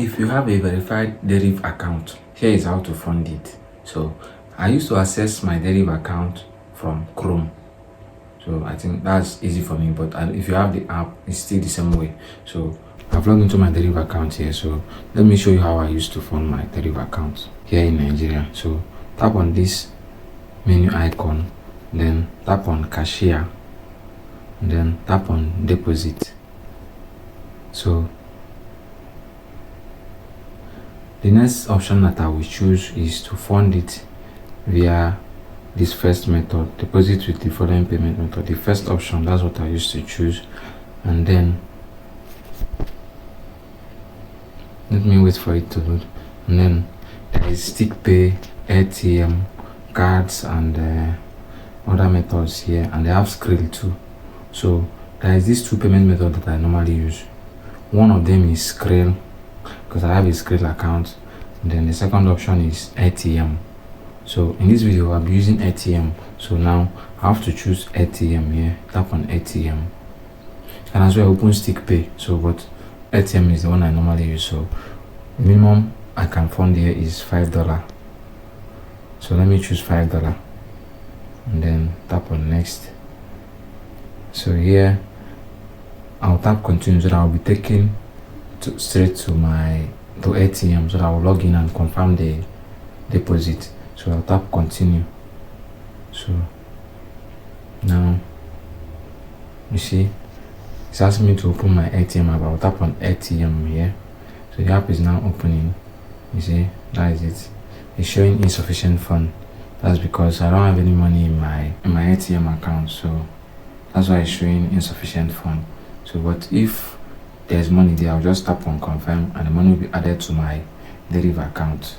If you have a verified Deriv account, here is how to fund it. So I used to access my Deriv account from Chrome. So I think that's easy for me, but if you have the app, it's still the same way. So I've logged into my Deriv account here. So let me show you how I used to fund my Deriv account here in Nigeria. So tap on this menu icon, then tap on cashier, and then tap on deposit. So the next option that I will choose is to fund it via this first method, deposit with the following payment method. The first option, that's what I used to choose. And then let me wait for it to load. And then there is stick pay, ATM, cards, and other methods here, and they have Skrill too. So there is these two payment methods that I normally use. One of them is Skrill, because I have a Skrill account. And then the second option is ATM. So in this video I'll be using ATM. So now I have to choose ATM here. Tap on ATM. You can as well open stick pay. So but ATM is the one I normally use. So the minimum I can fund here is $5. So let me choose $5 and then tap on next. So here I'll tap continue, so that I'll be taken straight to ATM, so that I'll log in and confirm the deposit. So I'll tap continue. So now you see it's asking me to open my ATM app. I'll tap on ATM here. So the app is now opening. You see, that is it. It's showing insufficient fund. That's because I don't have any money in my ATM account, so that's why it's showing insufficient fund. So but if there's money there, I'll just tap on confirm and the money will be added to my Deriv account.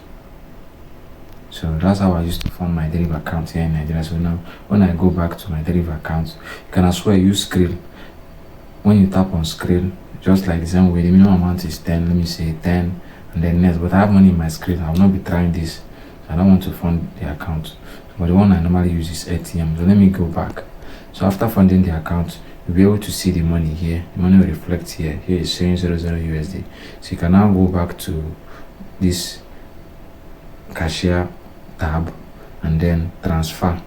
So that's how I used to fund my Deriv account here in Nigeria. So now when I go back to my Deriv account, you can as well use Skrill. When you tap on Skrill, just like the same way, the minimum amount is 10. Let me say 10 and then next. But I have money in my Skrill. I will not be trying this. So I don't want to fund the account. But the one I normally use is ATM. So let me go back. So after funding the account, you'll be able to see the money here. The money will reflect here. Here is showing 00 USD. So you can now go back to this cashier tab and then transfer.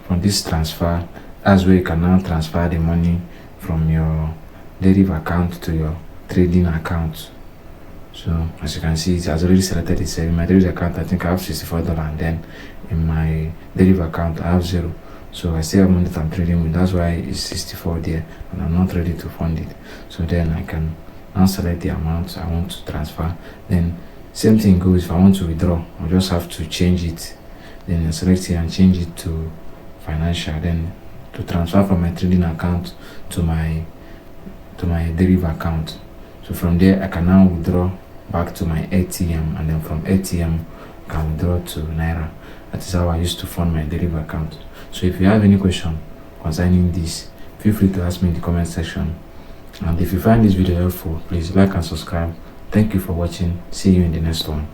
From this transfer, that's where you can now transfer the money from your Deriv account to your trading account. So as you can see, it has already selected it. In my Deriv account, I think I have $64, and then in my Deriv account I have 0. So I still have money that I'm trading with. That's why it's 64 there, and I'm not ready to fund it. So then I can now select the amount I want to transfer. Then same thing goes if I want to withdraw. I'll just have to change it. Then I select here and change it to financial. Then to transfer from my trading account to my Deriv account. So from there I can now withdraw back to my ATM, and then from ATM I can withdraw to Naira. That is how I used to fund my Deriv account. So if you have any question concerning this, feel free to ask me in the comment section. And if you find this video helpful, please like and subscribe. Thank you for watching. See you in the next one.